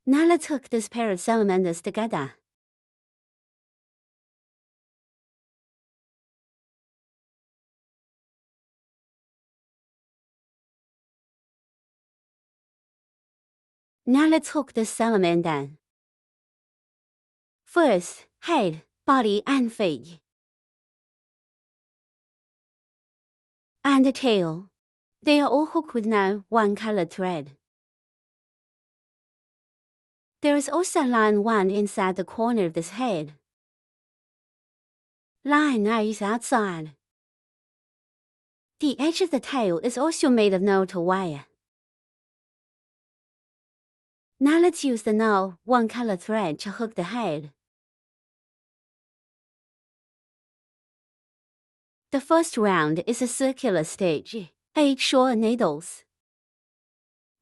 Now let's hook this pair of salamanders together. Now let's hook this salamander. First, head, body and feet. And the tail. They are all hooked with now one colored thread. There is also line 1 inside the corner of this head. Line 9 is outside. The edge of the tail is also made of knotted wire. Now let's use the now one color thread to hook the head. The first round is a circular stitch, 8 short needles.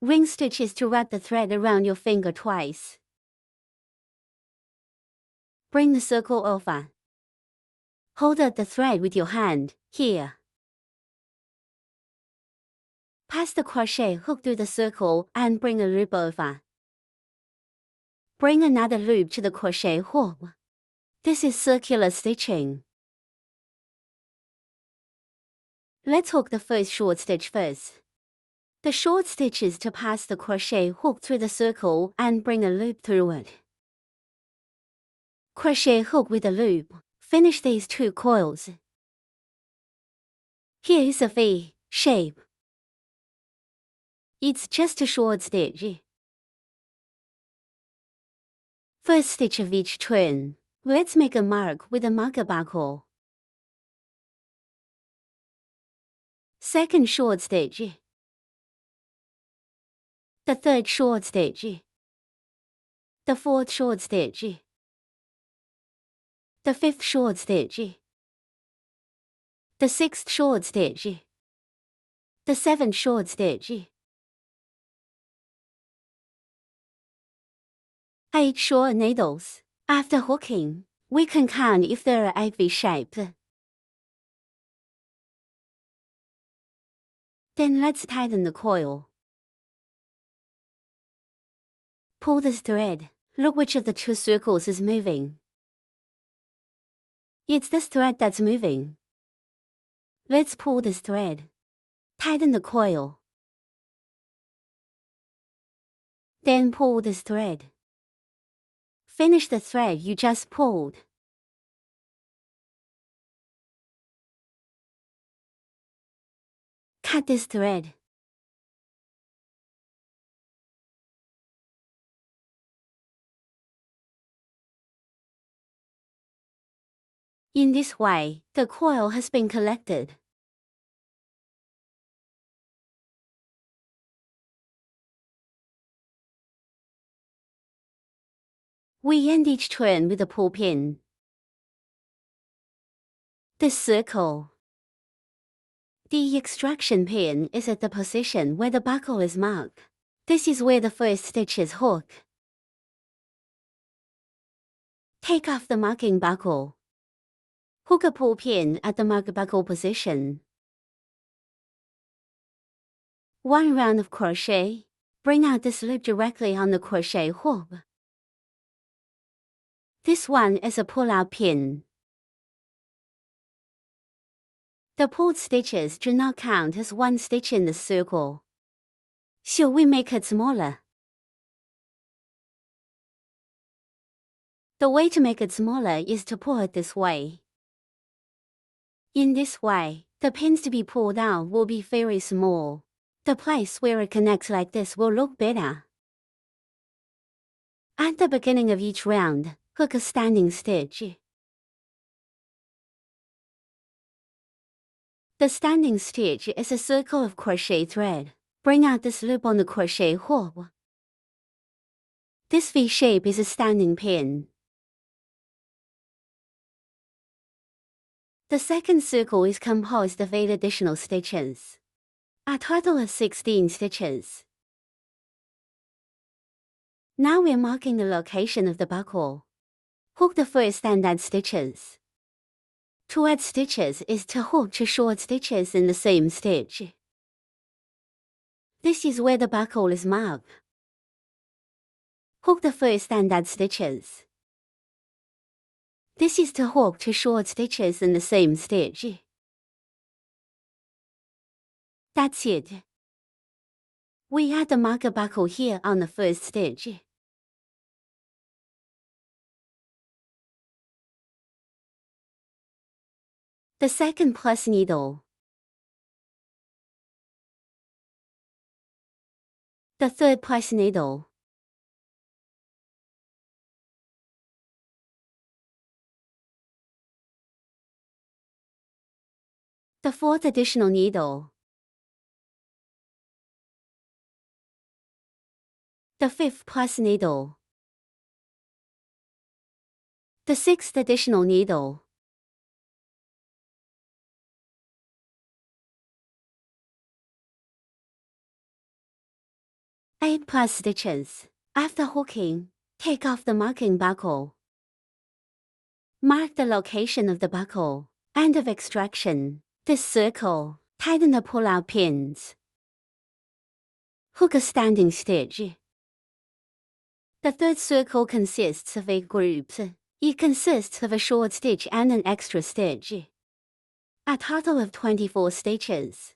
Ring stitches to wrap the thread around your finger twice. Bring the circle over. Hold up the thread with your hand, here. Pass the crochet hook through the circle and bring a loop over. Bring another loop to the crochet hook. This is circular stitching. Let's hook the first short stitch first. The short stitch is to pass the crochet hook through the circle and bring a loop through it. Crochet hook with a loop. Finish these 2 coils. Here is a V shape. It's just a short stitch. First stitch of each turn. Let's make a mark with a marker buckle. Second short stitch. The third short stitch. The fourth short stitch. The fifth short stitch. The sixth short stitch. The seventh short stitch. 8 short needles. After hooking, we can count if there are 8 V-shapes. Then let's tighten the coil. Pull this thread. Look which of the 2 circles is moving. It's this thread that's moving. Let's pull this thread. Tighten the coil. Then pull this thread. Finish the thread you just pulled. Cut this thread. In this way, the coil has been collected. We end each turn with a pull pin. This circle. The extraction pin is at the position where the buckle is marked. This is where the first stitch is hooked. Take off the marking buckle. Hook a pull pin at the marked buckle position. 1 round of crochet. Bring out this loop directly on the crochet hook. This one is a pull-out pin. The pulled stitches do not count as 1 stitch in the circle. Shall we make it smaller? The way to make it smaller is to pull it this way. In this way, the pins to be pulled out will be very small. The place where it connects like this will look better. At the beginning of each round, hook a standing stitch. The standing stitch is a circle of crochet thread. Bring out this loop on the crochet hook. This V shape is a standing pin. The second circle is composed of 8 additional stitches. A total of 16 stitches. Now we're marking the location of the buckle. Hook the first standard stitches. To add stitches is to hook 2 short stitches in the same stitch. This is where the buckle is marked. Hook the first and add stitches. This is to hook 2 short stitches in the same stitch. That's it. We add the marker buckle here on the first stitch. The second plus needle. The third plus needle. The fourth additional needle. The fifth plus needle. The sixth additional needle. Eight plus stitches. After hooking, take off the marking buckle. Mark the location of the buckle. End of extraction. This circle. Tighten the pull-out pins. Hook a standing stitch. The third circle consists of 8 groups. It consists of a short stitch and an extra stitch. A total of 24 stitches.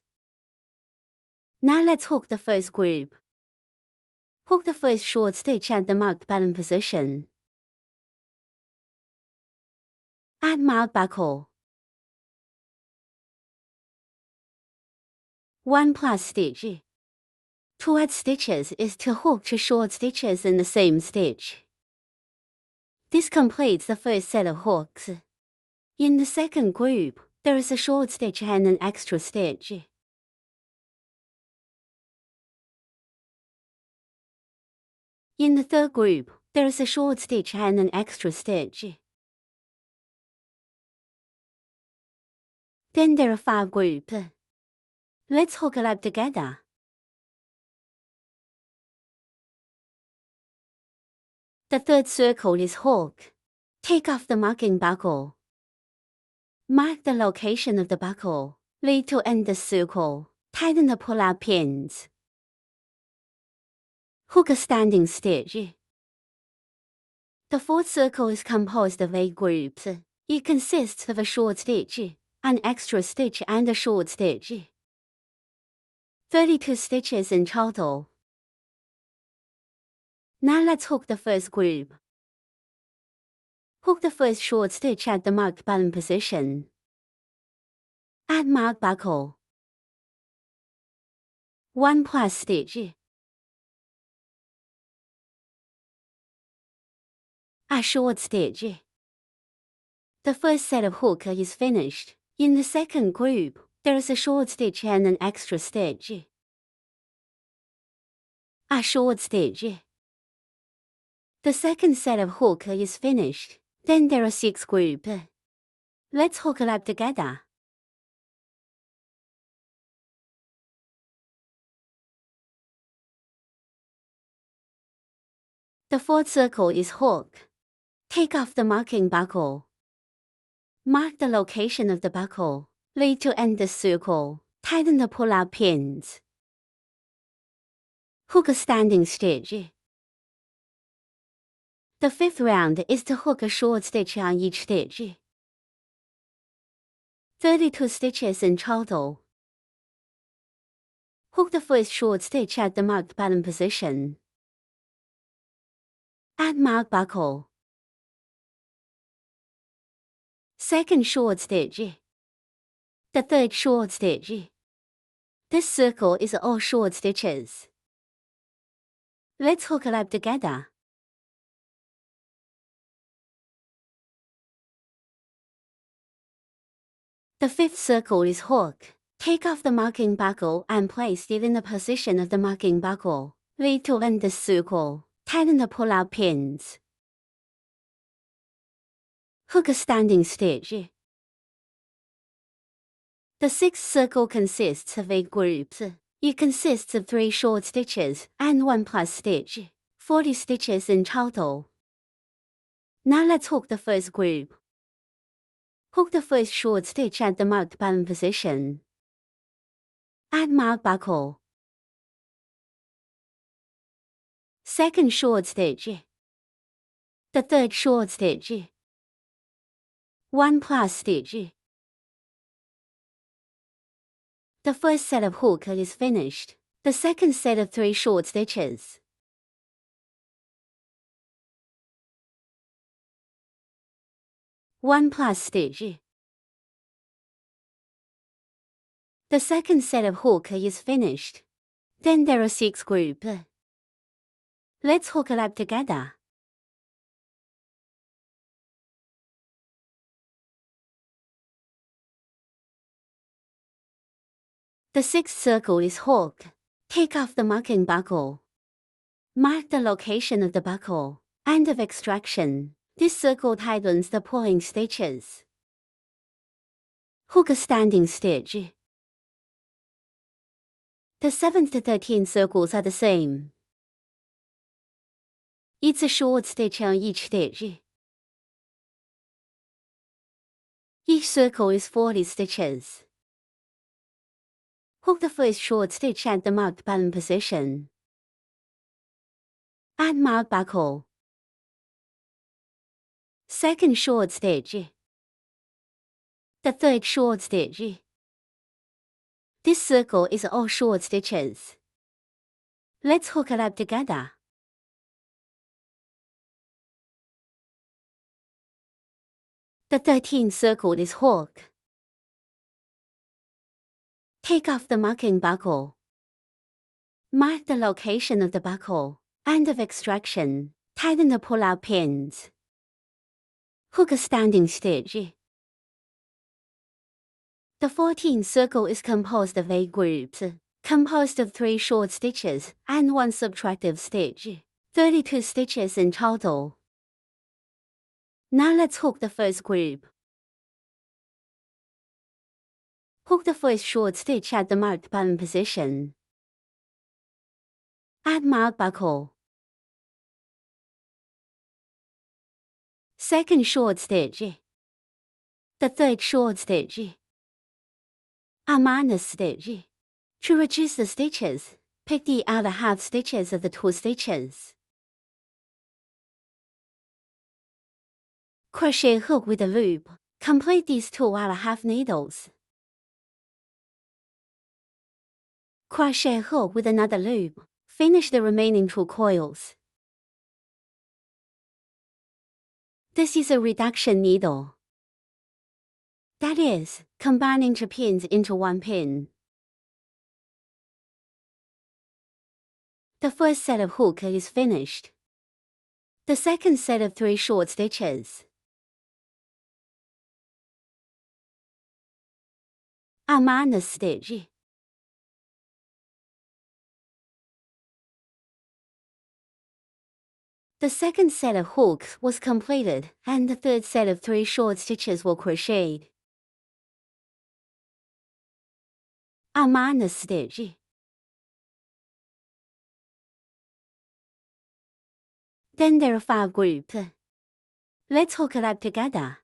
Now let's hook the first group. Hook the first short stitch at the marked bottom position. Add marked buckle. 1 plus stitch. To add stitches is to hook 2 short stitches in the same stitch. This completes the first set of hooks. In the second group, there is a short stitch and an extra stitch. In the third group, there is a short stitch and an extra stitch. Then there are 5 groups. Let's hook it up together. The third circle is hook. Take off the marking buckle. Mark the location of the buckle. Lead to end the circle. Tighten the pull-out pins. Hook a standing stitch. The fourth circle is composed of 8 groups. It consists of a short stitch, an extra stitch and a short stitch. 32 stitches in total. Now let's hook the first group. Hook the first short stitch at the marked bottom position. Add marked buckle. 1 plus stitch. A short stitch. The first set of hook is finished. In the second group, there is a short stitch and an extra stitch. A short stitch. The second set of hook is finished. Then there are 6 groups. Let's hook it up together. The fourth circle is hook. Take off the marking buckle. Mark the location of the buckle. Lead to end the circle. Tighten the pull-out pins. Hook a standing stitch. The fifth round is to hook a short stitch on each stitch. 32 stitches in total. Hook the first short stitch at the marked bottom position. Add marked buckle. Second short stitch. The third short stitch. This circle is all short stitches. Let's hook it up together. The fifth circle is hook. Take off the marking buckle and place it in the position of the marking buckle. Lead to end the circle. Tighten the pull-out pins. Hook a standing stitch. The sixth circle consists of 8 groups. It consists of 3 short stitches and 1 plus stitch. 40 stitches in total. Now let's hook the first group. Hook the first short stitch at the marked bottom position. Add marked buckle. second short stitch, the third short stitch, 1 plus stitch. The first set of hook is finished. The second set of 3 short stitches. One plus stitch. The second set of hook is finished. Then there are 6 groups. Let's hook it up together. The 6th circle is hook. Take off the marking buckle. Mark the location of the buckle. End of extraction. This circle tightens the pulling stitches. Hook a standing stitch. The 7th to 13th circles are the same. It's a short stitch on each stitch. Each circle is 40 stitches. Hook the first short stitch at the marked button position. Add marked buckle. Second short stitch. The third short stitch. This circle is all short stitches. Let's hook it up together. The 13th circle is hook. Take off the marking buckle. Mark the location of the buckle. End of extraction. Tighten the pull-out pins. Hook a standing stitch. The 14th circle is composed of 8 groups, composed of 3 short stitches and 1 subtractive stitch. 32 stitches in total. Now let's hook the first group. Hook the first short stitch at the marked button position. Add marked buckle. Second short stitch. The third short stitch. A minus stitch. To reduce the stitches, pick the outer half stitches of the 2 stitches. Crochet hook with a loop. Complete these 2 outer half needles. Crochet hook with another loop. Finish the remaining 2 coils. This is a reduction needle. That is, combining 2 pins into 1 pin. The first set of hook is finished. The second set of 3 short stitches. A minus stitch. The second set of hooks was completed, and the third set of 3 short stitches were crocheted. A minus stitch. Then there are 5 groups. Let's hook it up together.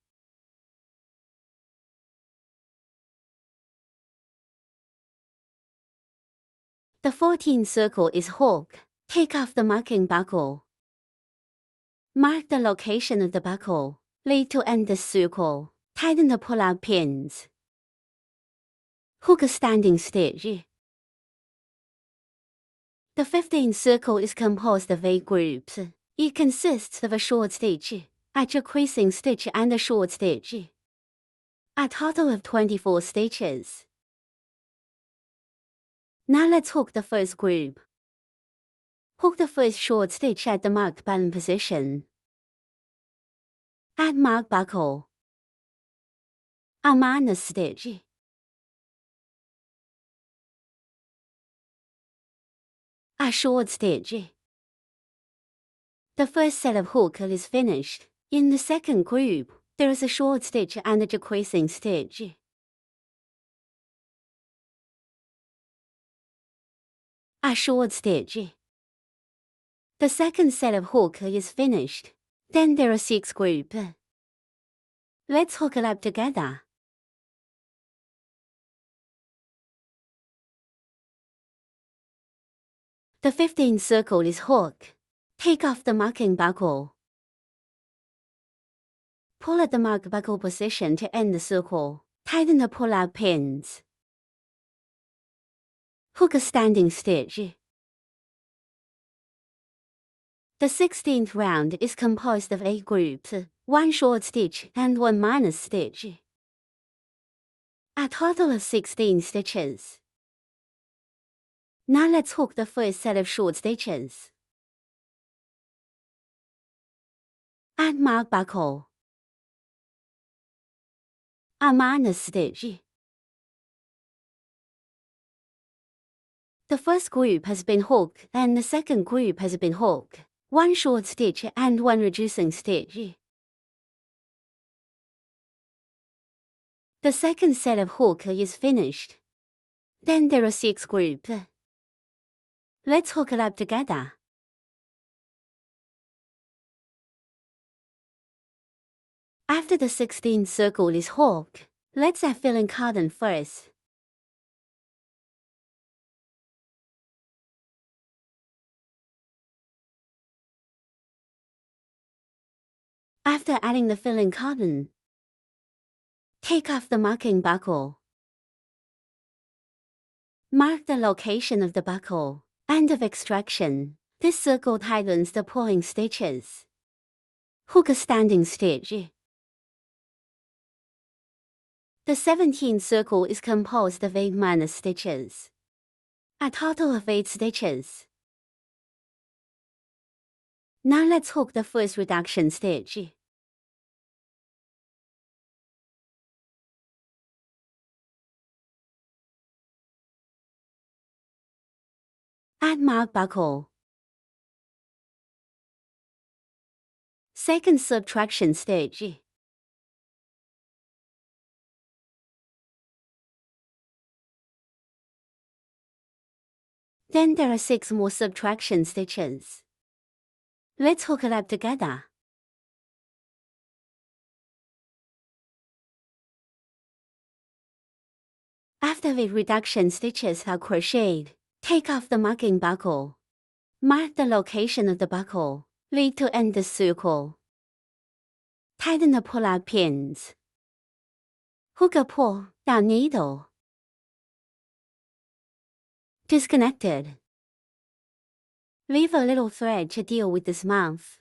The 14th circle is hook. Take off the marking buckle. Mark the location of the buckle. Lead to end the circle. Tighten the pull-out pins. Hook a standing stitch. The 15th circle is composed of 8 groups. It consists of a short stitch, a decreasing stitch and a short stitch. A total of 24 stitches. Now let's hook the first group. Hook the first short stitch at the marked button position. Add marked buckle. A minus stitch. A short stitch. The first set of hook is finished. In the second group, there is a short stitch and a decreasing stitch. A short stitch. The second set of hook is finished. Then there are 6 groups. Let's hook it up together. The 15th circle is hook. Take off the marking buckle. Pull at the mark buckle position to end the circle. Tighten the pull-out pins. Hook a standing stitch. The 16th round is composed of 8 groups, 1 short stitch and 1 minus stitch. A total of 16 stitches. Now let's hook the first set of short stitches. Add mark buckle. A minus stitch. The first group has been hooked and the second group has been hooked. 1 short stitch and 1 reducing stitch. The second set of hook is finished. Then there are 6 groups. Let's hook it up together. After the 16th circle is hooked, let's add filling cotton first. After adding the filling cotton, take off the marking buckle. Mark the location of the buckle. End of extraction. This circle tightens the pulling stitches. Hook a standing stitch. The 17th circle is composed of 8 minus stitches. A total of 8 stitches. Now let's hook the first reduction stitch. Add mark buckle. Second subtraction stitch. Then there are 6 more subtraction stitches. Let's hook it up together. After 8 reduction stitches are crocheted, take off the marking buckle. Mark the location of the buckle. Lead to end the circle. Tighten the pull-out pins. Hook a pull-down needle. Disconnected. Leave a little thread to deal with this mouth.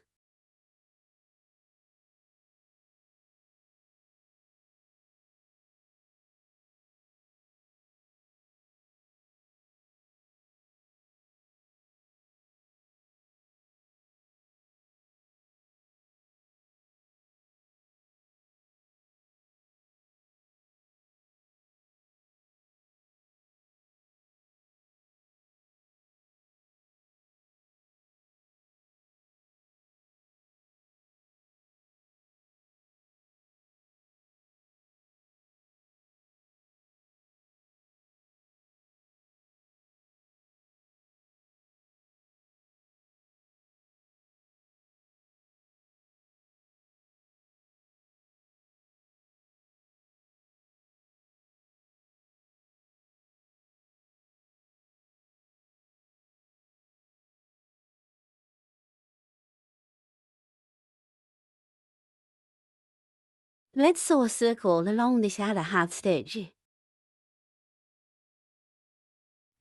Let's sew a circle along this outer half stitch.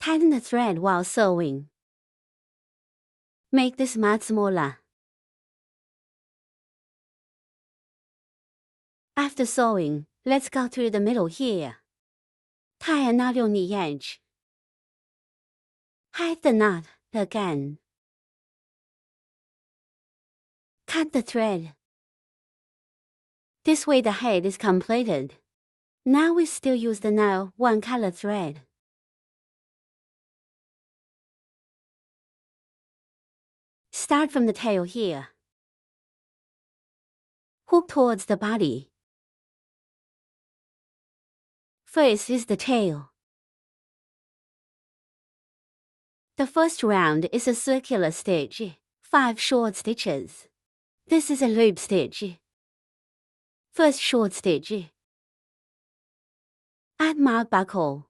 Tighten the thread while sewing. Make this much smaller. After sewing, let's go through the middle here. Tie a knot on the edge. Hide the knot again. Cut the thread. This way the head is completed. Now we still use the now 1 color thread. Start from the tail here. Hook towards the body. First is the tail. The first round is a circular stitch, 5 short stitches. This is a loop stitch. First short stitch. Add mark buckle.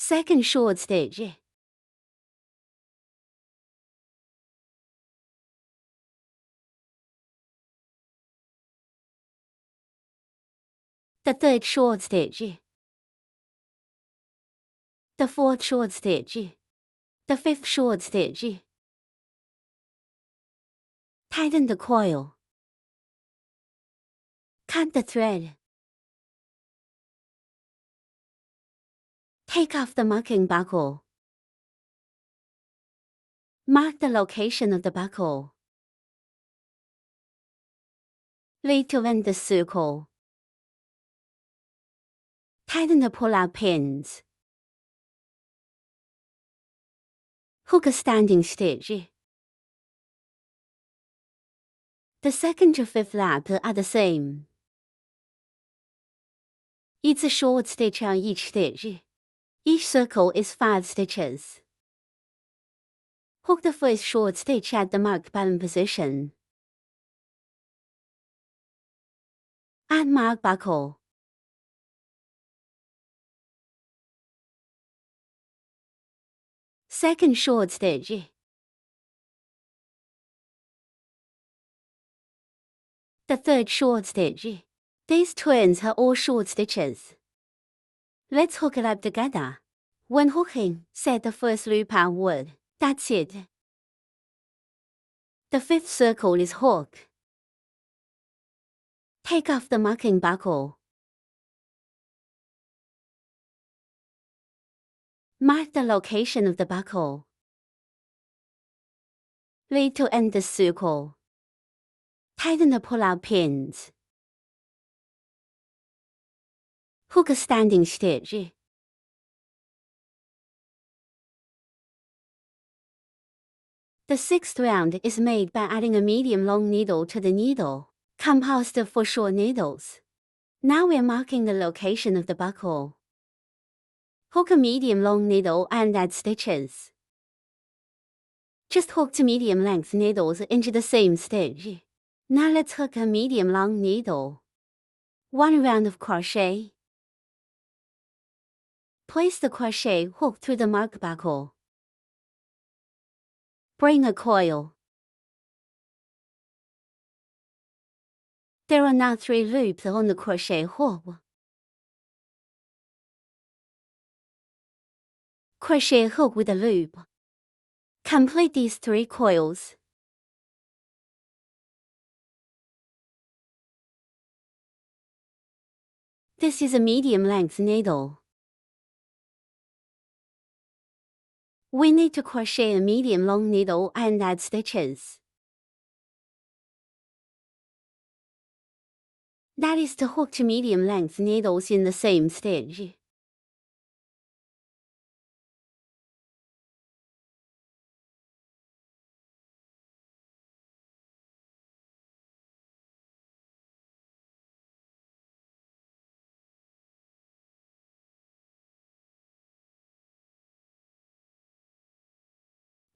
second short stitch, the third short stitch, the fourth short stitch, the fifth short stitch. Tighten the coil. Cut the thread. Take off the marking buckle. Mark the location of the buckle. Lead to end the circle. Tighten the pull-out pins. Hook a standing stitch. The second to fifth lap are the same. It's a short stitch on each stitch. Each circle is 5 stitches. Hook the first short stitch at the marked bottom position. Add mark buckle. Second short stitch. The third short stitch. These twins are all short stitches. Let's hook it up together. When hooking, set the first loop outward. That's it. The fifth circle is hooked. Take off the marking buckle. Mark the location of the buckle. Lead to end the circle. Tighten the pull-out pins. Hook a standing stitch. The sixth round is made by adding a medium-long needle to the needle, composed of 4 short needles. Now we're marking the location of the buckle. Hook a medium-long needle and add stitches. Just hook 2 medium-length needles into the same stitch. Now let's hook a medium-long needle. 1 round of crochet. Place the crochet hook through the mark buckle. Bring a coil. There are now 3 loops on the crochet hook. Crochet hook with a loop. Complete these 3 coils. This is a medium-length needle. We need to crochet a medium-long needle and add stitches. That is to hook 2 medium-length needles in the same stitch.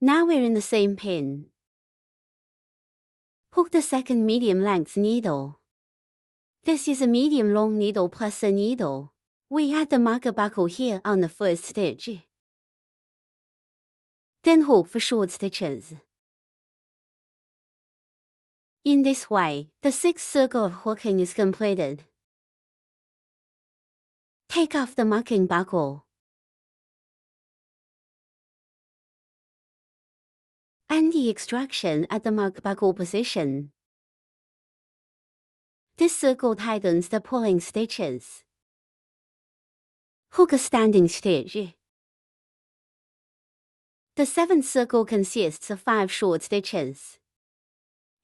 Now we're in the same pin. Hook the second medium-length needle. This is a medium-long needle plus a needle. We add the marker buckle here on the first stitch. Then hook for short stitches. In this way, the 6th circle of hooking is completed. Take off the marking buckle. And the extraction at the mark buckle position. This circle tightens the pulling stitches. Hook a standing stitch. The 7th circle consists of 5 short stitches.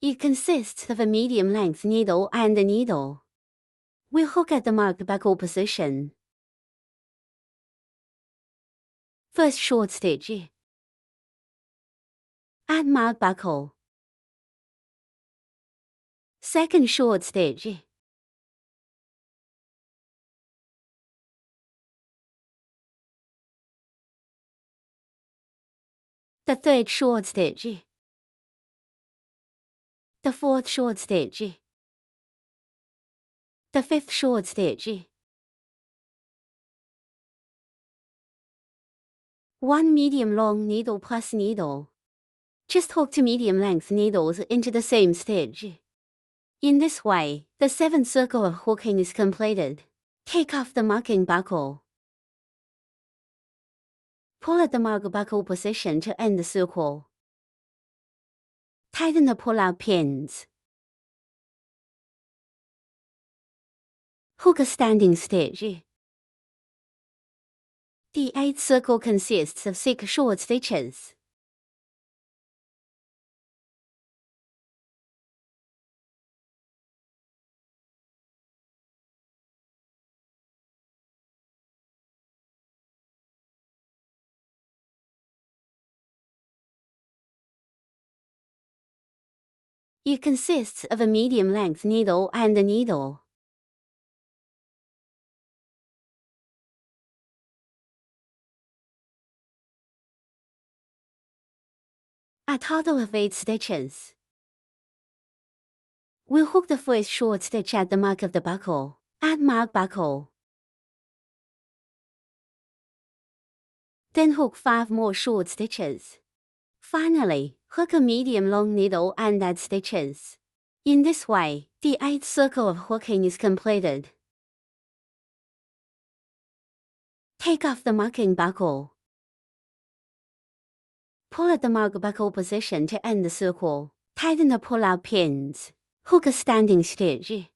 It consists of a medium-length needle and a needle. We hook at the marked buckle position. First short stitch. Add mark buckle. Second short stitch. The third short stitch. The fourth short stitch. The fifth short stitch. 1 medium long needle plus needle. Just hook 2 medium length needles into the same stitch. In this way, the 7th circle of hooking is completed. Take off the marking buckle. Pull at the mark buckle position to end the circle. Tighten the pull-out pins. Hook a standing stitch. The 8th circle consists of 6 short stitches. It consists of a medium-length needle and a needle. A total of 8 stitches. We'll hook the first short stitch at the mark of the buckle. Add mark buckle. Then hook 5 more short stitches. Finally, hook a medium-long needle and add stitches. In this way, the 8th circle of hooking is completed. Take off the marking buckle. Pull at the mark buckle position to end the circle. Tighten the pull-out pins. Hook a standing stitch.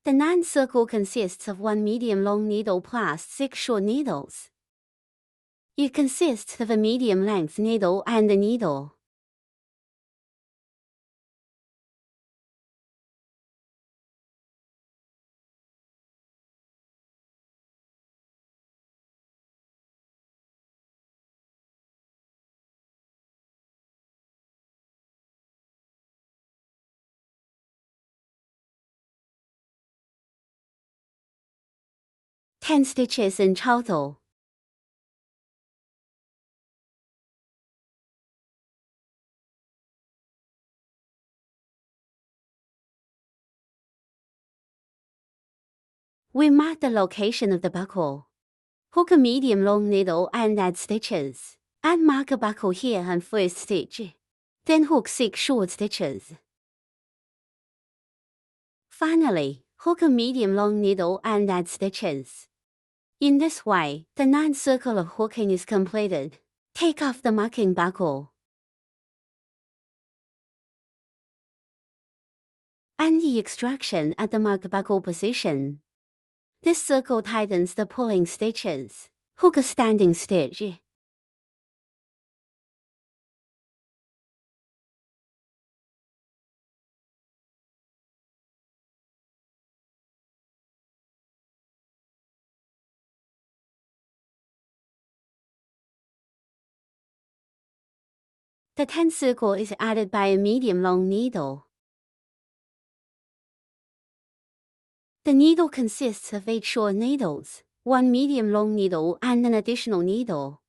The 9th circle consists of 1 medium-long needle plus 6 short needles. It consists of a medium-length needle and a needle. Ten stitches in total. We mark the location of the buckle. Hook a medium-long needle and add stitches. Add mark a buckle here and first stitch. Then hook 6 short stitches. Finally, hook a medium-long needle and add stitches. In this way, the 9th circle of hooking is completed. Take off the marking buckle. And the extraction at the mark buckle position. This circle tightens the pulling stitches. Hook a standing stitch. The 10th circle is added by a medium-long needle. The needle consists of 8 short needles, 1 medium-long needle and an additional needle.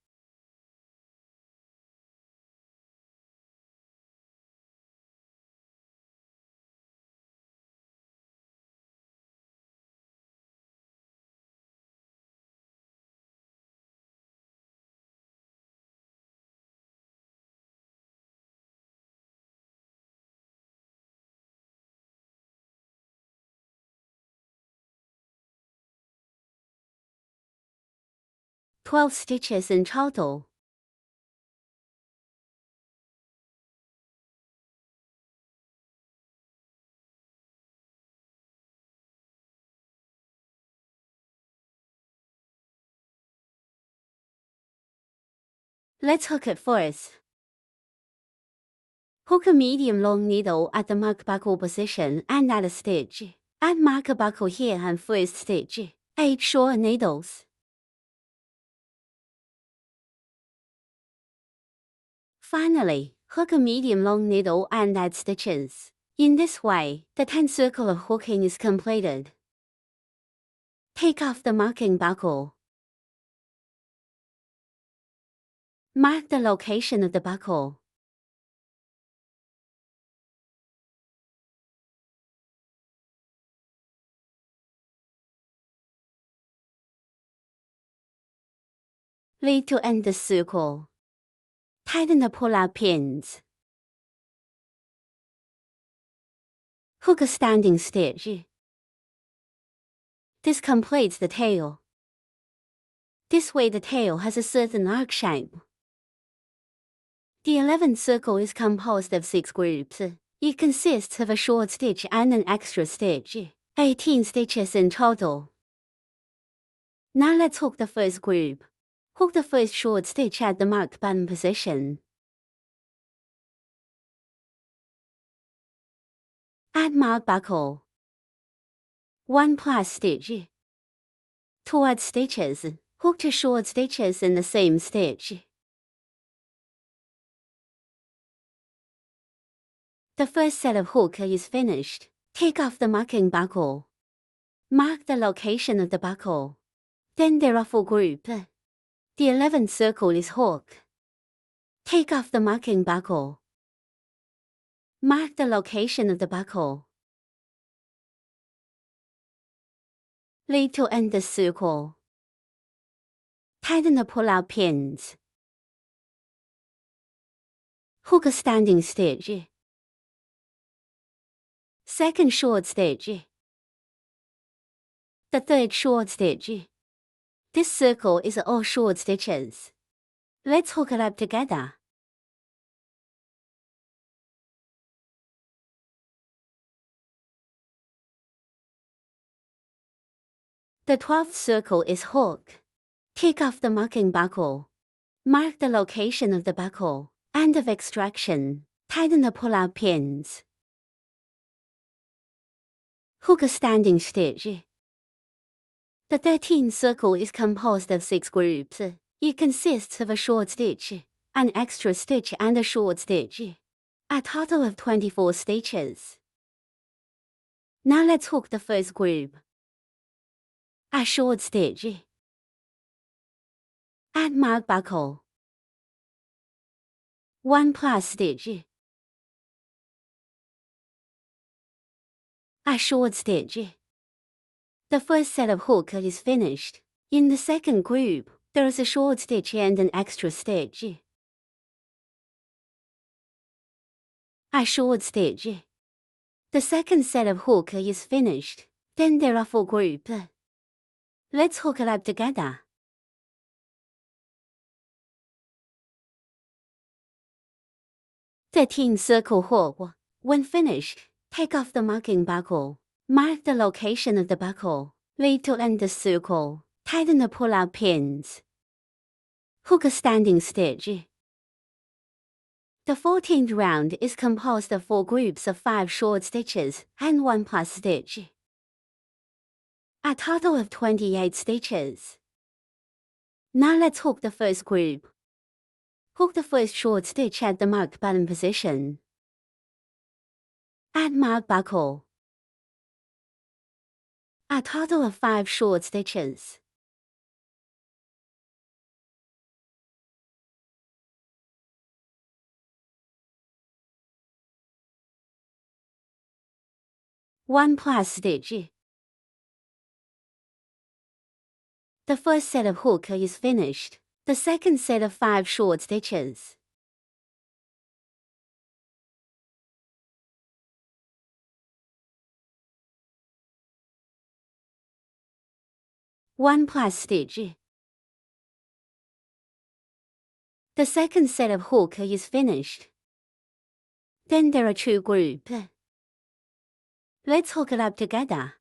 "12 stitches in total. Let's hook it first. Hook a medium-long needle at the mark buckle position and add a stitch. Add mark buckle here and first stitch. 8 short needles. Finally, hook a medium-long needle and add stitches. In this way, the 10th circle of hooking is completed. Take off the marking buckle. Mark the location of the buckle. Lead to end the circle. Tighten the pull-out pins. Hook a standing stitch. This completes the tail. This way the tail has a certain arc shape. The 11th circle is composed of 6 groups. It consists of a short stitch and an extra stitch, 18 stitches in total. Now let's hook the first group. Hook the first short stitch at the marked button position. Add mark buckle. 1 plus stitch. 2 add stitches. Hook 2 short stitches in the same stitch. The first set of hook is finished. Take off the marking buckle. Mark the location of the buckle. Then the ruffle group. The 11th circle is hook. Take off the marking buckle. Mark the location of the buckle. Lead to end the circle. Tighten the pull-out pins. Hook a standing stitch. Second short stitch. The third short stitch. This circle is all short stitches. Let's hook it up together. The 12th circle is hook. Take off the marking buckle. Mark the location of the buckle. End of extraction. Tighten the pull-out pins. Hook a standing stitch. The 13th circle is composed of 6 groups. It consists of a short stitch, an extra stitch and a short stitch. A total of 24 stitches. Now let's hook the first group. A short stitch. Add mark buckle. 1 plus stitch. A short stitch. The first set of hook is finished. In the second group, there is a short stitch and an extra stitch. A short stitch. The second set of hook is finished. Then the ruffle group. Let's hook it up together. The 13th circle hook. When finished, take off the marking buckle. Mark the location of the buckle. Lead to end the circle. Tighten the pull-out pins. Hook a standing stitch. The 14th round is composed of 4 groups of 5 short stitches and 1 plus stitch. A total of 28 stitches. Now let's hook the first group. Hook the first short stitch at the marked button position. Add mark buckle. A total of 5 short stitches. One plus stitch. The first set of hook is finished. The second set of 5 short stitches. One plus stitch. The second set of hook is finished. Then there are 2 groups. Let's hook it up together.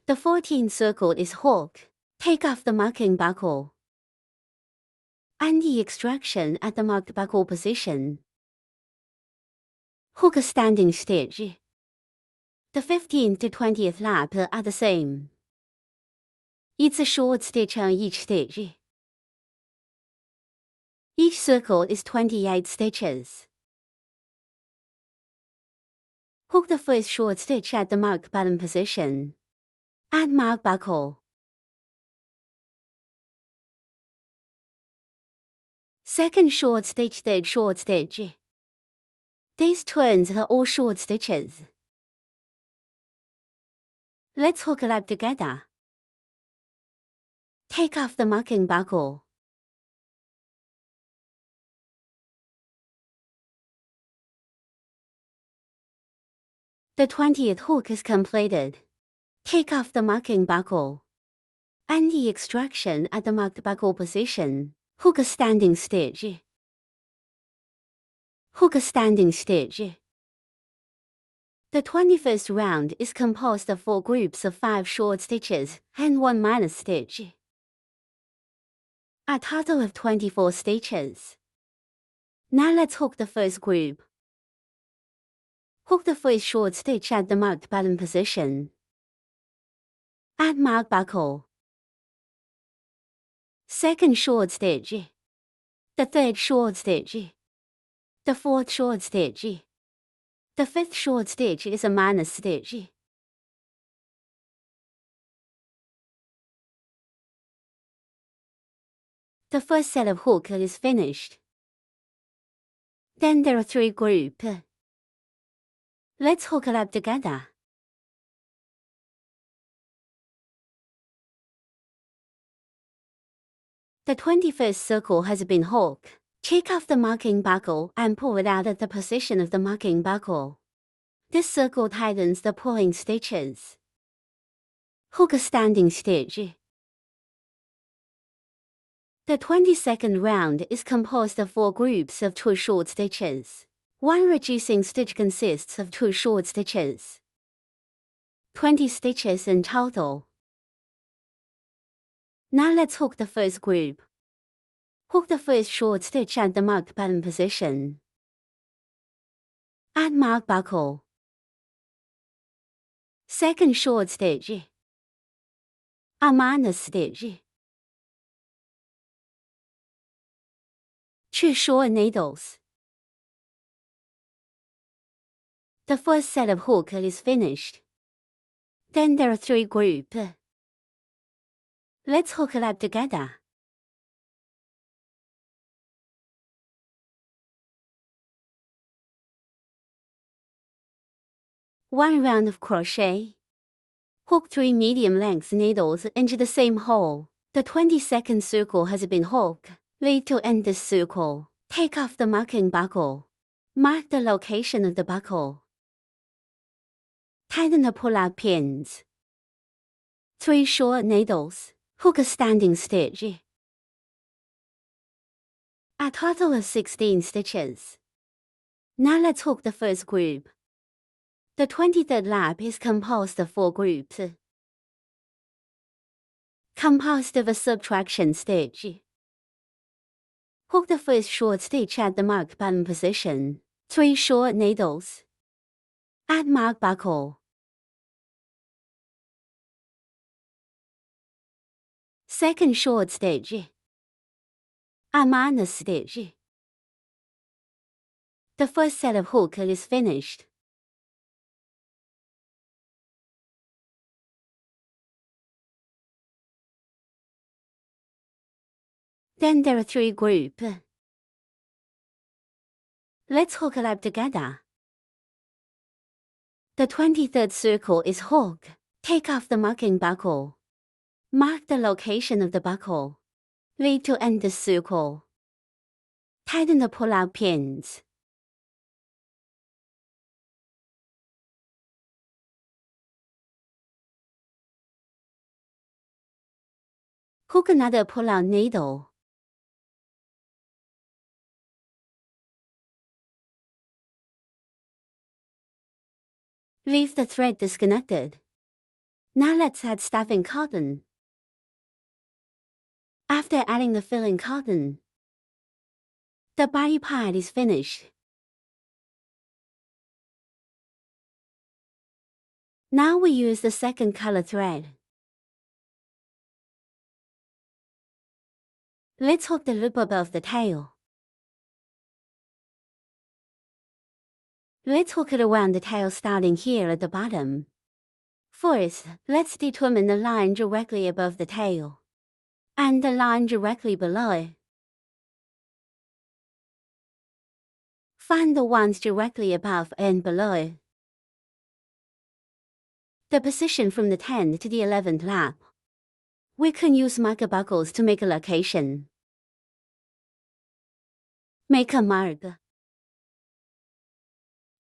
The 14th circle is hook. Take off the marking buckle. And the extraction at the marked buckle position. Hook a standing stitch. The 15th to 20th lap are the same. It's a short stitch on each stitch. Each circle is 28 stitches. Hook the first short stitch at the marked button position. Add mark buckle. Second short stitch, third short stitch. These twins are all short stitches. Let's hook it up together. Take off the marking buckle. The 20th hook is completed. Take off the marking buckle. And the extraction at the marked buckle position. Hook a standing stitch. Hook a standing stitch. The 21st round is composed of 4 groups of 5 short stitches and 1 minor stitch. A total of 24 stitches. Now let's hook the first group. Hook the first short stitch at the marked button position. Add marked buckle. Second short stitch. The third short stitch. The fourth short stitch. The fifth short stitch is a minor stitch. The first set of hook is finished. Then there are 3 groups. Let's hook it up together. The 21st circle has been hooked. Take off the marking buckle and pull it out at the position of the marking buckle. This circle tightens the pulling stitches. Hook a standing stitch. The 22nd round is composed of 4 groups of 2 short stitches. 1 reducing stitch consists of 2 short stitches. 20 stitches in total. Now let's hook the first group. Hook the first short stitch at the marked button position. Add marked buckle. Second short stitch. A minor stitch. 2 short needles. The first set of hook is finished. Then there are 3 groups. Let's hook it up together. One round of crochet. Hook 3 medium-length needles into the same hole. The 22nd circle has been hooked. Lead to end this circle. Take off the marking buckle. Mark the location of the buckle. Tighten the pull-out pins. 3 short needles. Hook a standing stitch. A total of 16 stitches. Now let's hook the first group. The 23rd lap is composed of 4 groups. Composed of a subtraction stitch. Hook the first short stitch at the marked button position. 3 short needles. Add marked buckle. Second short stitch. A minor stitch. The first set of hook is finished. Then there are 3 groups. Let's hook it up together. The 23rd circle is hooked. Take off the marking buckle. Mark the location of the buckle. Lead to end the circle. Tighten the pull-out pins. Hook another pull-out needle. Leave the thread disconnected. Now let's add stuffing cotton. After adding the filling cotton, the body part is finished. Now we use the second color thread. Let's hook the loop above the tail. Let's hook it around the tail starting here at the bottom. First, let's determine the line directly above the tail and the line directly below it. Find the ones directly above and below. The position from the 10th to the 11th lap. We can use marker buckles to make a location. Make a mark.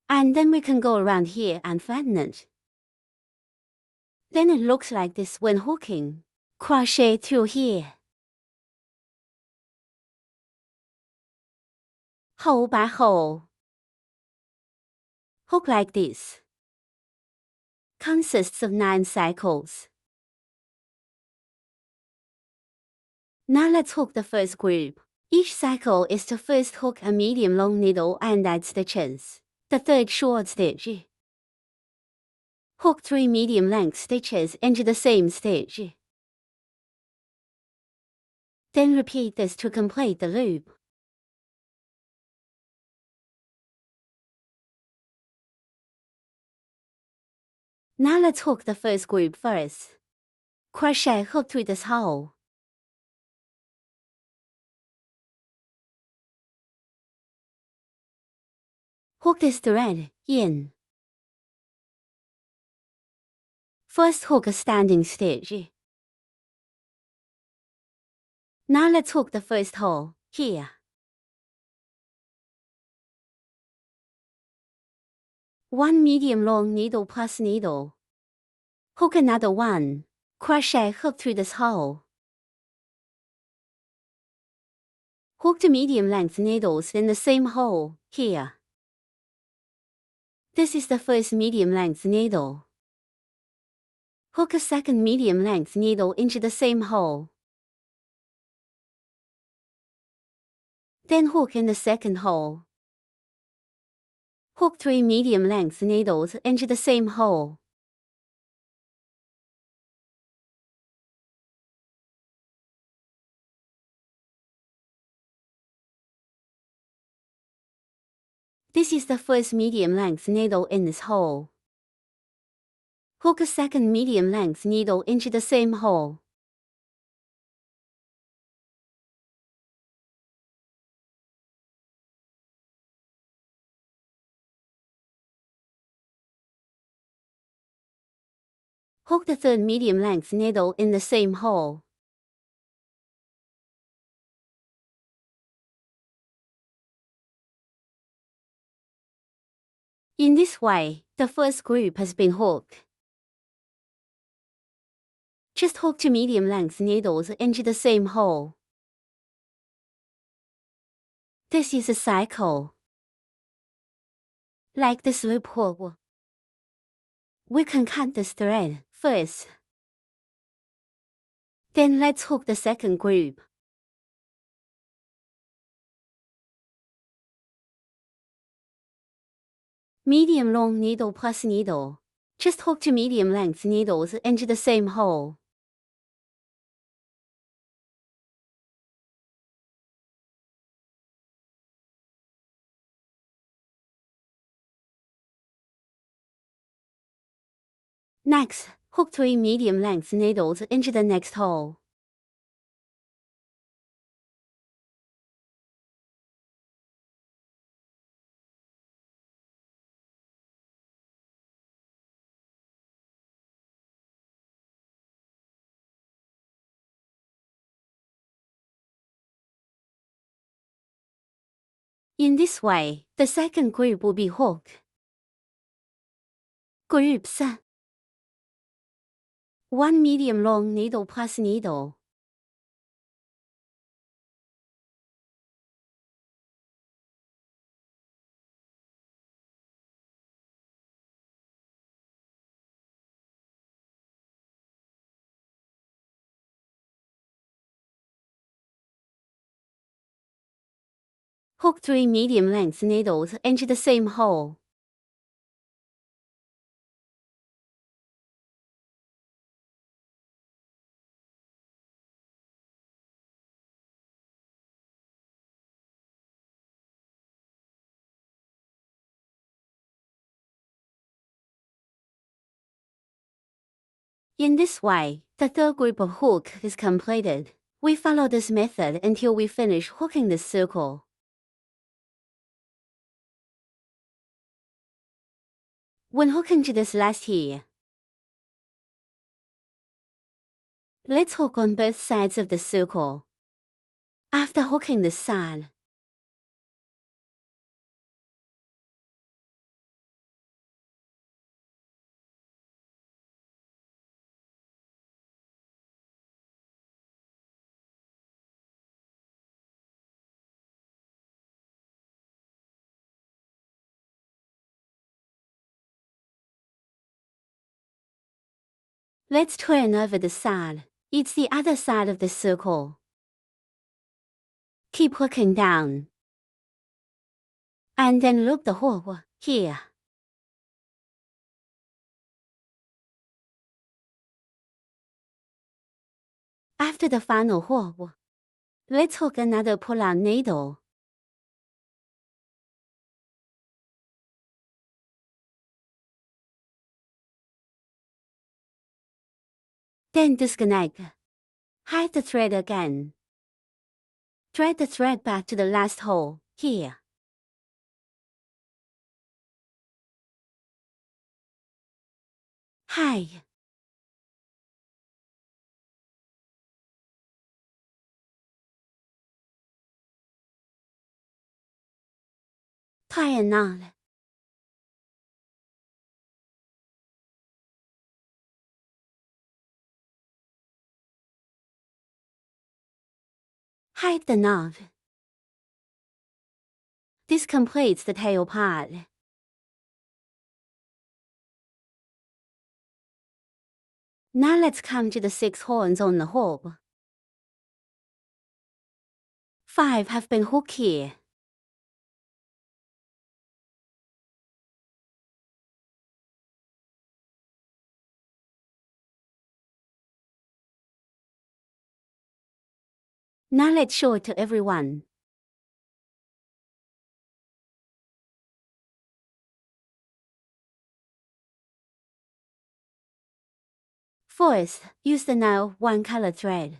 And then we can go around here and flatten it. Then it looks like this when hooking. Crochet through here. Hole by hole. Hook like this. Consists of 9 cycles. Now let's hook the first group. Each cycle is to first hook a medium long needle and add stitches. The third short stitch. Hook 3 medium length stitches into the same stitch. Then repeat this to complete the loop. Now let's hook the first group first. Crochet hook through this hole. Hook this thread in. First hook a standing stitch. Now let's hook the first hole, here. One medium long needle plus needle. Hook another one. Crochet hook through this hole. Hook the medium length needles in the same hole, here. This is the first medium length needle. Hook a second medium length needle into the same hole. Then hook in the second hole. Hook 3 medium length needles into the same hole. This is the first medium length needle in this hole. Hook a second medium length needle into the same hole. Hook the third medium length needle in the same hole. In this way, the first group has been hooked. Just hook 2 medium length needles into the same hole. This is a cycle. Like this loop hook. We can cut this thread first. Then let's hook the second group. Medium long needle plus needle. Just hook 2 medium length needles into the same hole. Next, hook 3 medium length needles into the next hole. In this way, the second group will be hooked. Groups. 1 medium long needle plus needle. Hook 3 medium length needles into the same hole. In this way, the third group of hook is completed. We follow this method until we finish hooking this circle. When hooking to this last here, let's hook on both sides of the circle. After hooking this side, let's turn over the side. It's the other side of the circle. Keep hooking down. And then loop the hook here. After the final hook, let's hook another pull-out needle. Then disconnect. Hide the thread again. Thread the thread back to the last hole, here. Hide. Tie a knot. Hide the knot. This completes the tail part. Now let's come to the 6 horns on the hook. 5 have been hooked here. Now let's show it to everyone. First, use the now one color thread.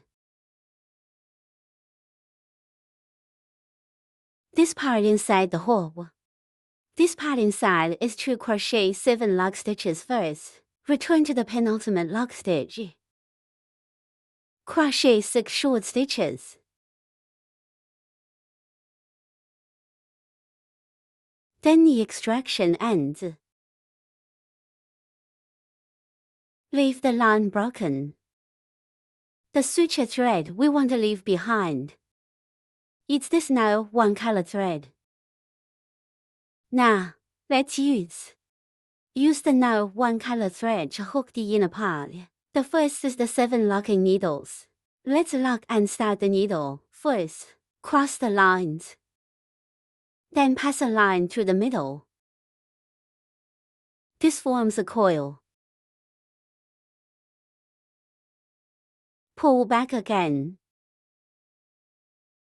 This part inside the hook. This part inside is to crochet 7 lock stitches first. Return to the penultimate lock stitch. Crochet 6 short stitches. Then the extraction ends. Leave the line broken. The switcher thread we want to leave behind. It's this now one color thread. Now, let's use the now one color thread to hook the inner part. The first is the 7 locking needles. Let's lock and start the needle. First, cross the lines. Then pass a line through the middle. This forms a coil. Pull back again.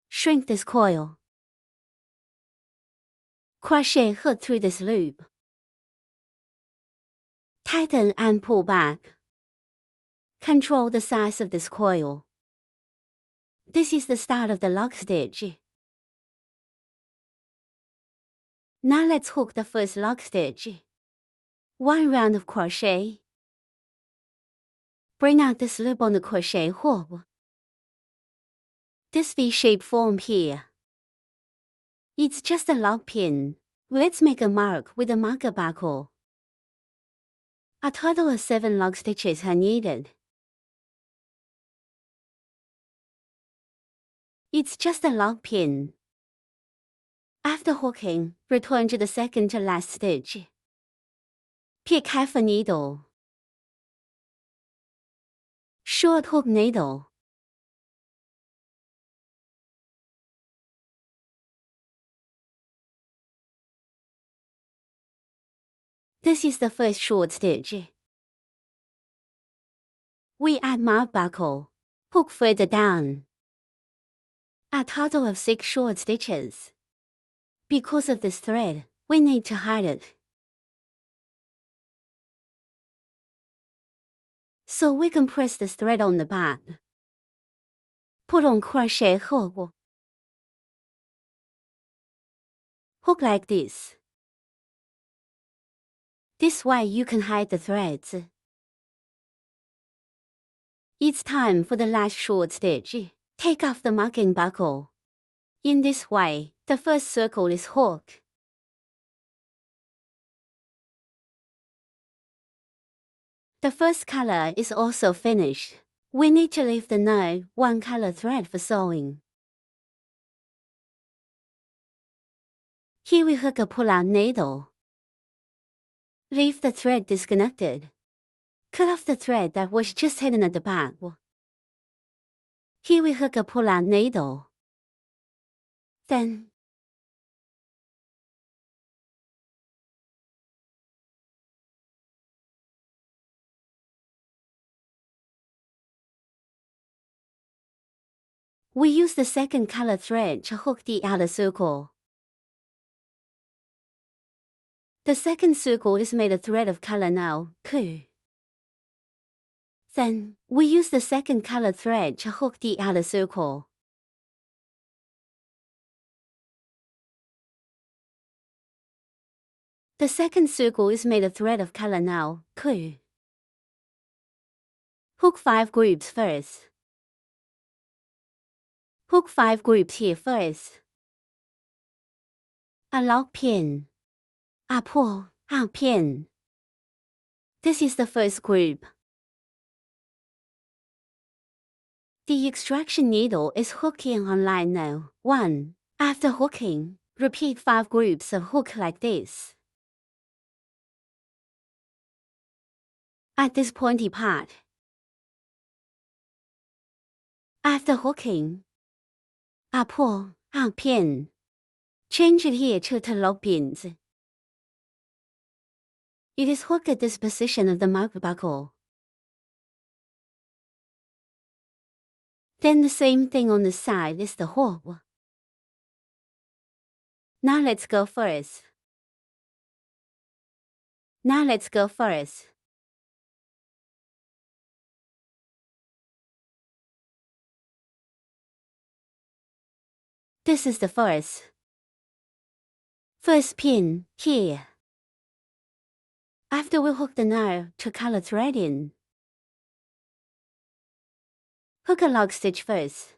Shrink this coil. Crochet hook through this loop. Tighten and pull back. Control the size of this coil. This is the start of the lock stitch. Now let's hook the first lock stitch. 1 round of crochet. Bring out this loop on the crochet hook. This V-shape form here. It's just a lock pin. Let's make a mark with a marker buckle. A total of 7 lock stitches are needed. It's just a lock pin. After hooking, return to the second to last stitch. Pick half a needle. Short hook needle. This is the first short stitch. We add mark buckle. Hook further down. A total of 6 short stitches. Because of this thread, we need to hide it. So we can press this thread on the back. Put on crochet hook. Hook like this. This way you can hide the threads. It's time for the last short stitch. Take off the marking buckle. In this way, the first circle is hooked. The first color is also finished. We need to leave the no one color thread for sewing. Here we hook a pull-out needle. Leave the thread disconnected. Cut off the thread that was just hidden at the back. Here we hook a pull-out needle. Then, we use the second color thread to hook the outer circle. The second circle is made of thread of color now, Ku. Then, we use the second color thread to hook the outer circle. The second circle is made of thread of color now, Ku. Hook 5 groups first. Hook 5 groups here first. A lock pin. A pull out pin. This is the first group. The extraction needle is hooking on line now, 1. After hooking, repeat 5 groups of hook like this. At this pointy part. After hooking, a pull out pin. Change it here to lock pins. It is hooked at this position of the mark buckle. Then the same thing on the side is the hook. Now let's go first. This is the first pin here. After we hook the narrow to color thread in, hook a lock stitch first.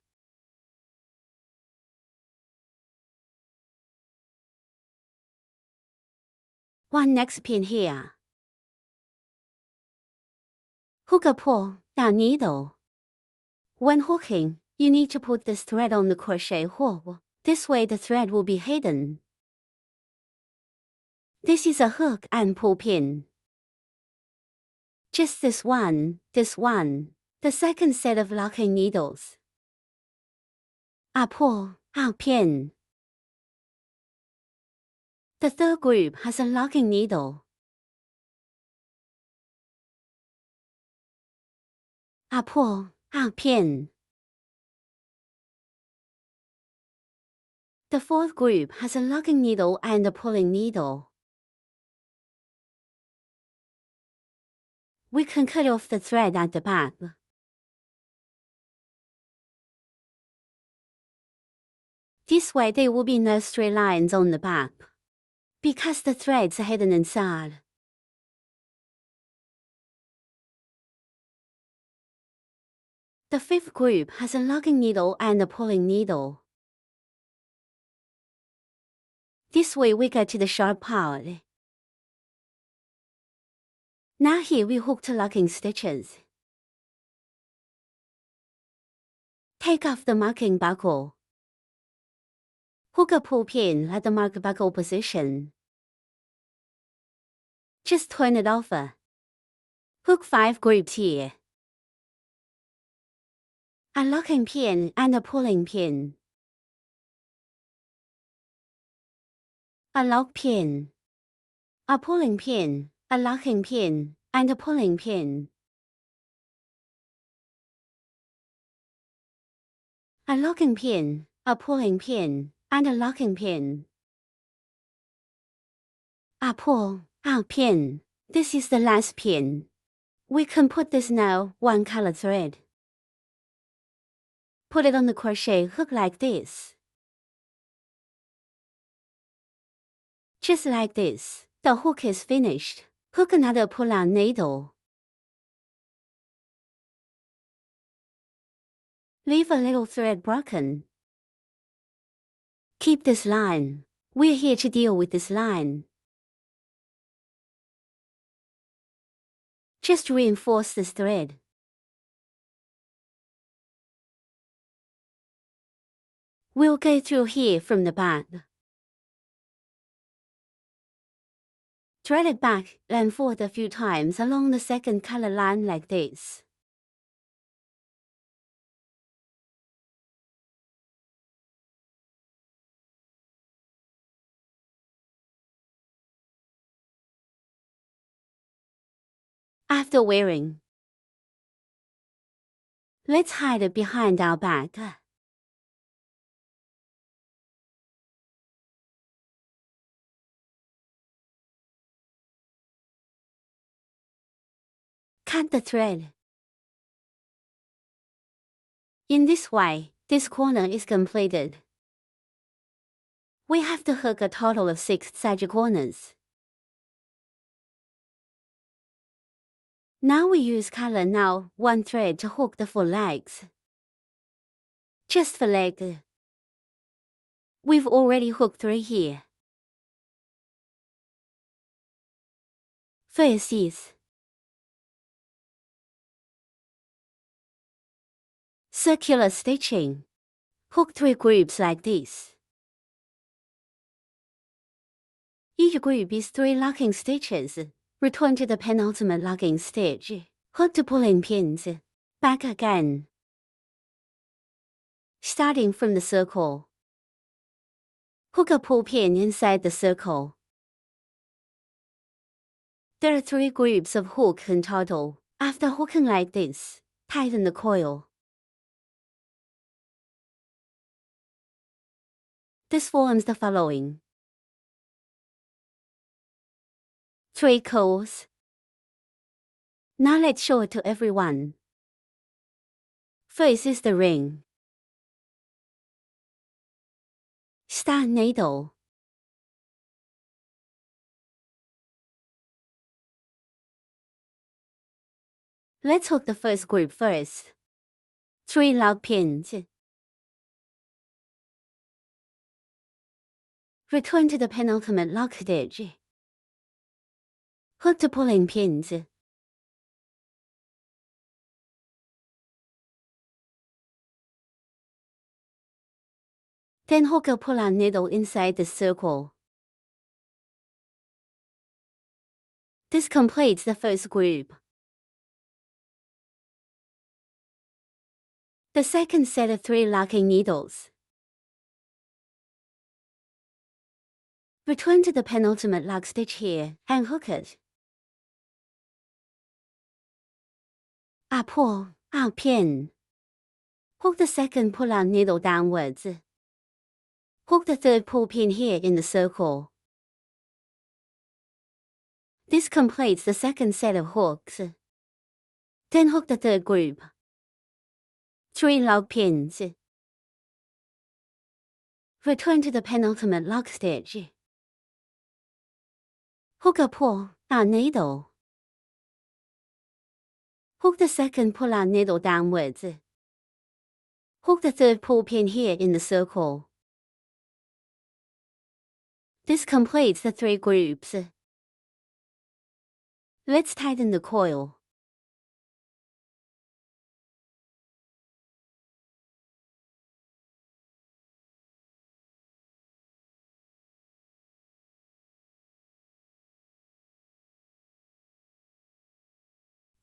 One next pin here. Hook a pull down needle. When hooking, you need to put this thread on the crochet hook. This way the thread will be hidden. This is a hook and pull pin. Just this one, the second set of locking needles. A pull out pin. The third group has a locking needle. A pull out pin. The fourth group has a locking needle and a pulling needle. We can cut off the thread at the back. This way there will be no straight lines on the back, because the threads are hidden inside. The fifth group has a locking needle and a pulling needle. This way we get to the sharp part. Now here we hook 2 locking stitches. Take off the marking buckle. Hook a pull pin at the mark buckle position. Just turn it over. Hook 5 groups here. A locking pin and a pulling pin. A lock pin. A pulling pin. A locking pin, and a pulling pin. A locking pin, a pulling pin, and a locking pin. A pull out pin. This is the last pin. We can put this now 1 color thread. Put it on the crochet hook like this. Just like this, the hook is finished. Hook another pull-out needle. Leave a little thread broken. Keep this line. We're here to deal with this line. Just reinforce this thread. We'll go through here from the back. Thread it back and forth a few times along the second color line like this. After wearing, let's hide it behind our back. Cut the thread. In this way, this corner is completed. We have to hook a total of 6 side corners. Now we use color now 1 thread to hook the 4 legs. Just for leg. We've already hooked 3 here. First is circular stitching. Hook 3 groups like this. Each group is 3 locking stitches. Return to the penultimate locking stitch. Hook the pulling pins. Back again. Starting from the circle. Hook a pull pin inside the circle. There are 3 groups of hook in total. After hooking like this, tighten the coil. This forms the following. 3 coils. Now let's show it to everyone. First is the ring. Start needle. Let's hook the first group first. 3 lock pins. Return to the penultimate lock stitch. Hook the pulling pins. Then hook a pull-out needle inside the circle. This completes the first group. The second set of 3 locking needles. Return to the penultimate lock stitch here and hook it. Up pull, out pin. Hook the second pull-out needle downwards. Hook the third pull pin here in the circle. This completes the second set of hooks. Then hook the third group. 3 lock pins. Return to the penultimate lock stitch. Hook a pull-out needle. Hook the second pull-out needle downwards. Hook the third pull pin here in the circle. This completes the 3 groups. Let's tighten the coil.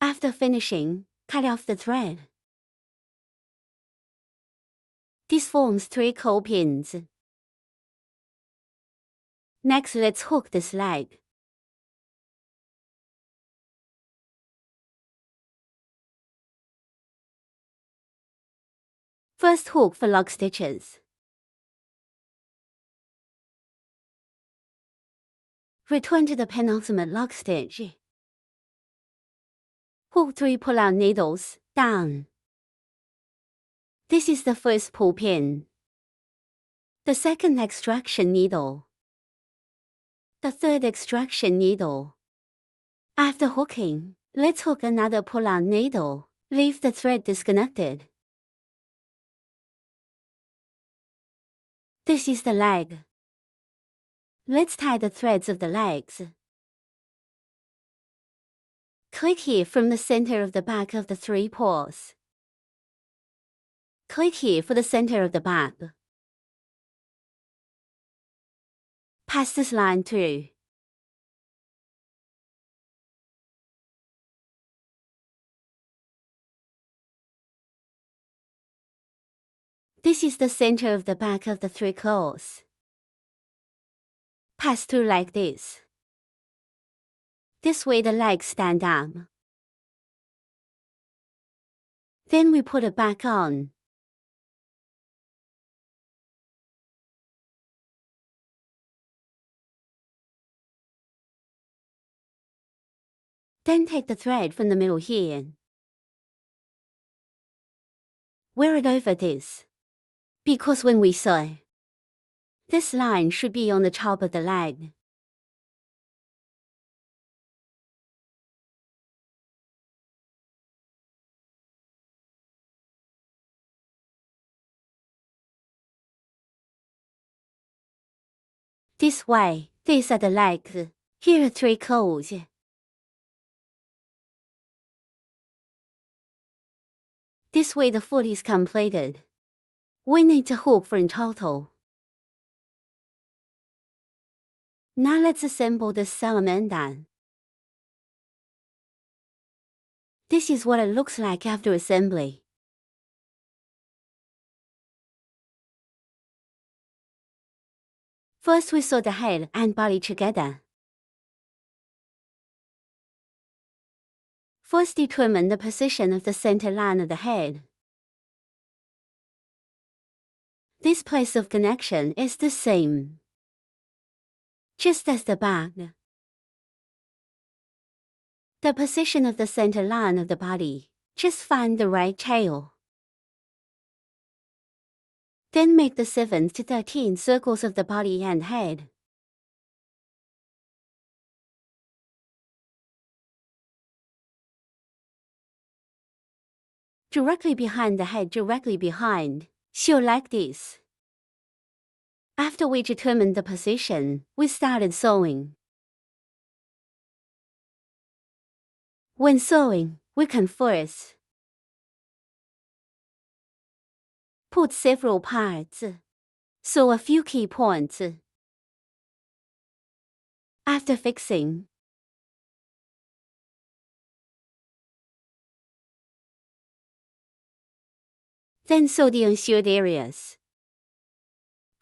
After finishing, cut off the thread. This forms 3 coil pins. Next, let's hook this leg. First hook for lock stitches. Return to the penultimate lock stitch. Hook 3 pull-out needles down. This is the first pull pin. The second extraction needle. The third extraction needle. After hooking, let's hook another pull-out needle. Leave the thread disconnected. This is the leg. Let's tie the threads of the legs. Click here from the center of the back of the 3 paws. Click here for the center of the back. Pass this line through. This is the center of the back of the 3 claws. Pass through like this. This way the legs stand up. Then we put it back on. Then take the thread from the middle here. Wear it over this. Because when we sew, this line should be on the top of the leg. This way, these are the legs. Here are 3 claws. This way the foot is completed. We need to hook for in total. Now let's assemble the salamander. This is what it looks like after assembly. First we sew the head and body together. First determine the position of the center line of the head. This place of connection is the same, just as the back. The position of the center line of the body, just find the right tail. Then make the 7 to 13 circles of the body and head. Directly behind the head, directly behind, sew like this. After we determined the position, we started sewing. When sewing, we can first put several parts, sew a few key points. After fixing, then sew the unsewed areas.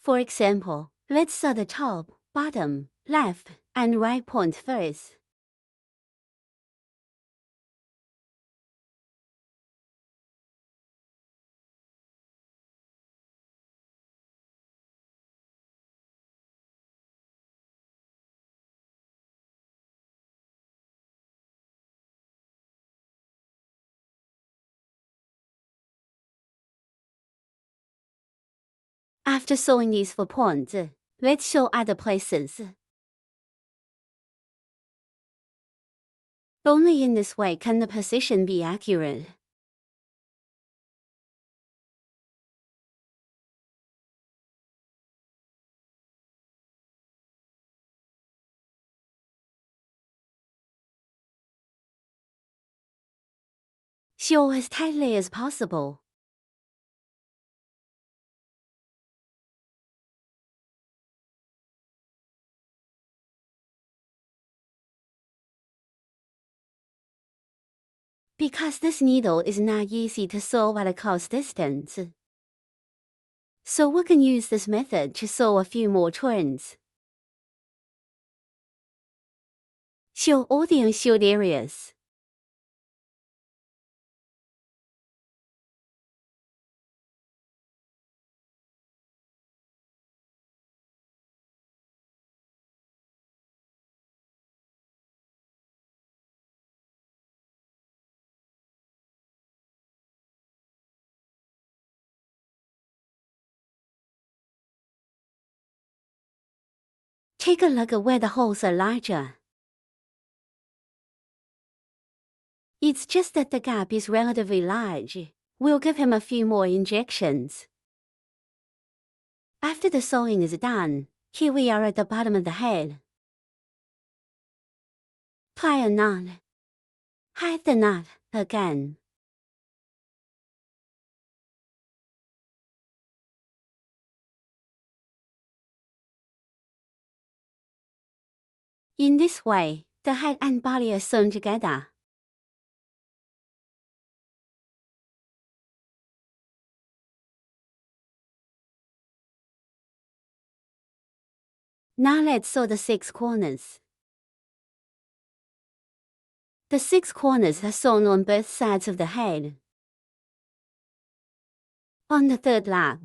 For example, let's sew the top, bottom, left, and right point first. After sewing these 4 points, let's sew other places. Only in this way can the position be accurate. Sew as tightly as possible. Because this needle is not easy to sew at a close distance, so we can use this method to sew a few more turns. Sew all the unsewed areas. Take a look at where the holes are larger. It's just that the gap is relatively large. We'll give him a few more injections. After the sewing is done, here we are at the bottom of the head. Tie a knot. Hide the knot again. In this way, the head and body are sewn together. Now let's sew the 6 corners. The 6 corners are sewn on both sides of the head. On the 3rd lap.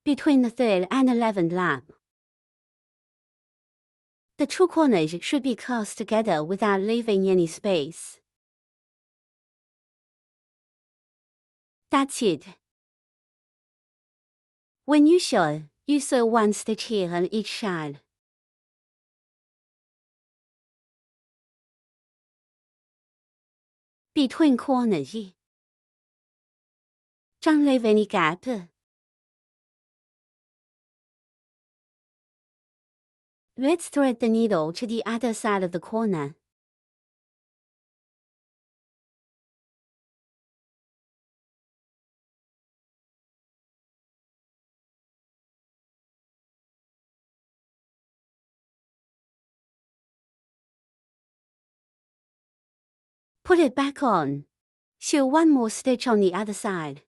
Between the 3rd and 11th lap. The 2 corners should be close together without leaving any space. That's it. When you sew 1 stitch here on each side. Between corners. Don't leave any gap. Let's thread the needle to the other side of the corner. Put it back on. Sew 1 more stitch on the other side.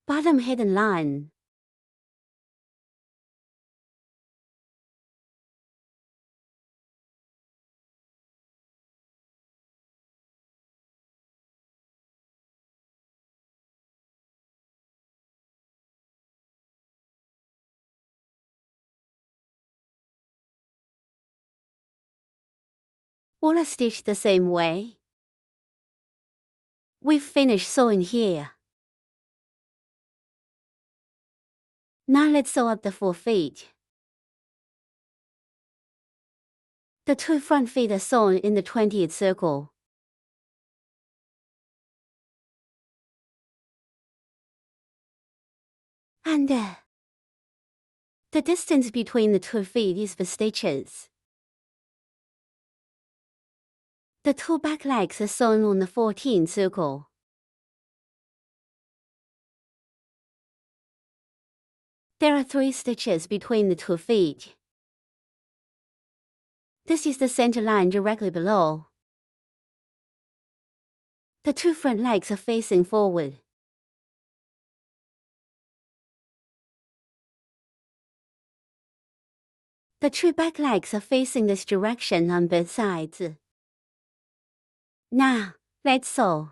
Bottom hidden line. All are stitched the same way. We've finished sewing here. Now let's sew up the 4 feet. The 2 front feet are sewn in the 20th circle. And the distance between the 2 feet is for stitches. The 2 back legs are sewn on the 14th circle. There are 3 stitches between the 2 feet. This is the center line directly below. The 2 front legs are facing forward. The 2 back legs are facing this direction on both sides. Now, let's sew.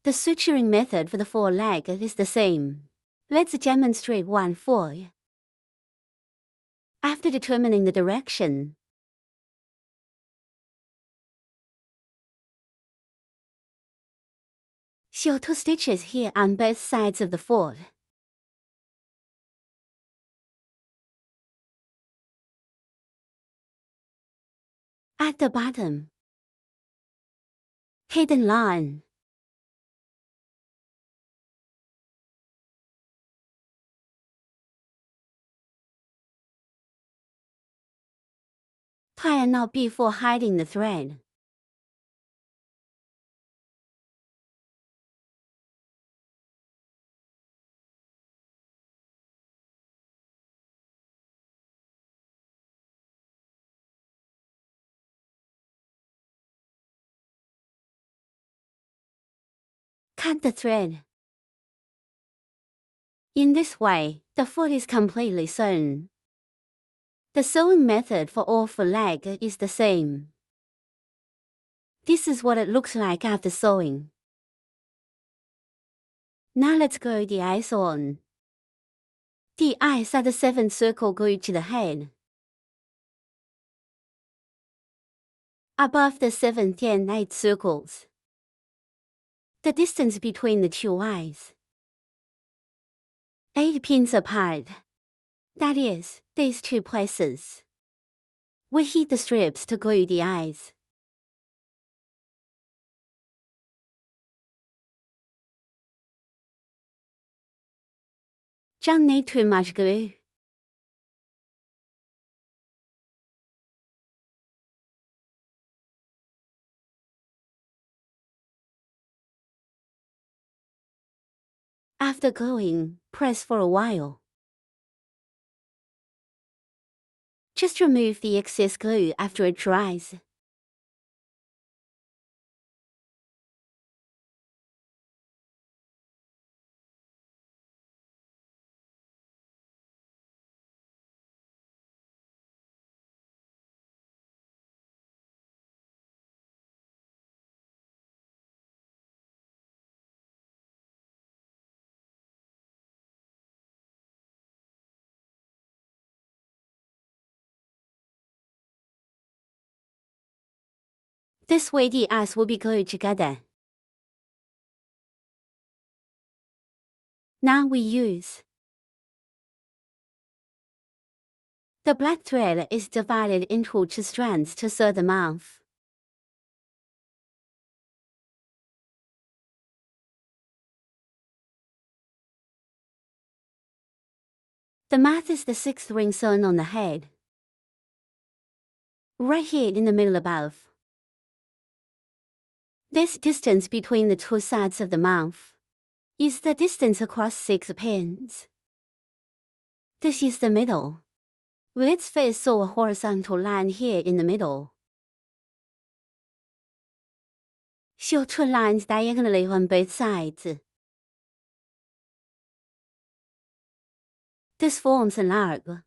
The suturing method for the 4 legs is the same. Let's demonstrate one for you. After determining the direction, sew 2 stitches here on both sides of the foot. At the bottom, hidden line. Tie a knot before hiding the thread. Cut the thread. In this way, the foot is completely sewn. The sewing method for all 4 legs is the same. This is what it looks like after sewing. Now let's glue the eyes on. The eyes are the 7th circle glued to the head. Above the 7th and 8th circles. The distance between the 2 eyes. 8 pins apart. That is, these 2 places. We heat the strips to glue the eyes. Don't need too much glue. After gluing, press for a while. Just remove the excess glue after it dries. This way the eyes will be glued together. Now we use. The black thread is divided into 2 strands to sew the mouth. The mouth is the 6th ring sewn on the head. Right here in the middle above. This distance between the 2 sides of the mouth is the distance across 6 pins. This is the middle. Let's first sew a horizontal line here in the middle. Sew 2 lines diagonally on both sides. This forms an arc.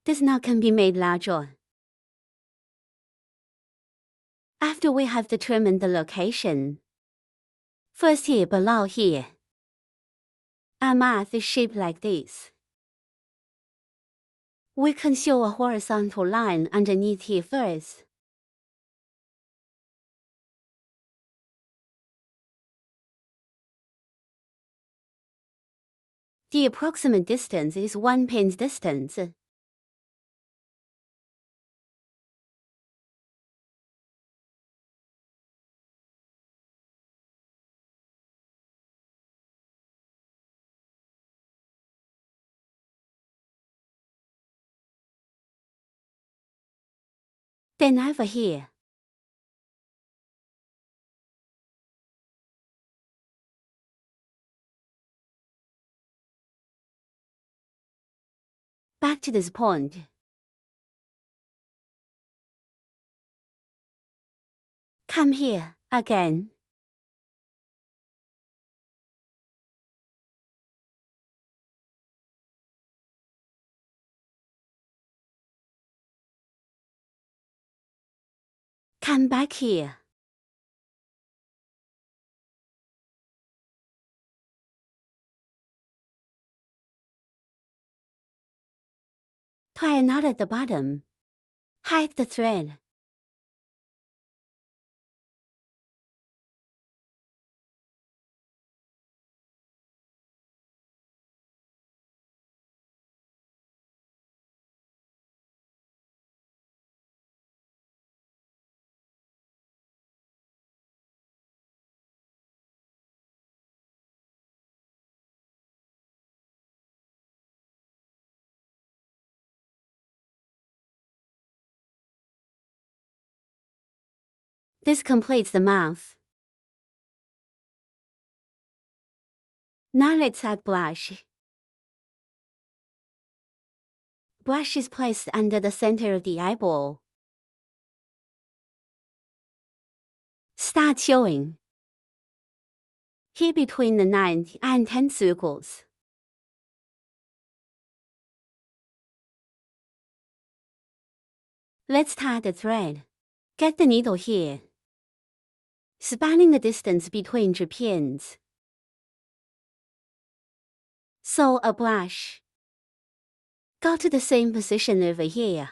This knot can be made larger. After we have determined the location, first here below here, our mouth is shaped like this. We can sew a horizontal line underneath here first. The approximate distance is 1 pin's distance. Then over here. Back to this point. Come here, again. Come back here. Tie a knot at the bottom. Hide the thread. This completes the mouth. Now let's add blush. Blush is placed under the center of the eyeball. Start sewing. Here between the 9th and 10th circles. Let's tie the thread. Get the needle here. Spanning the distance between 2 pins. Sew a blush. Go to the same position over here.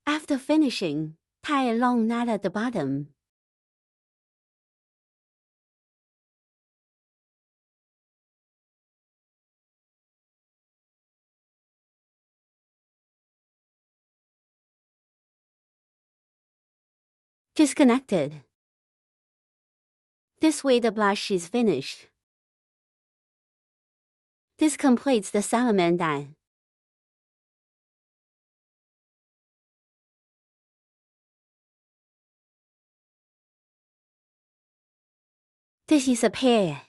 After finishing, tie a long knot at the bottom. Disconnected. This way the blush is finished. This completes the salamander. This is a pear.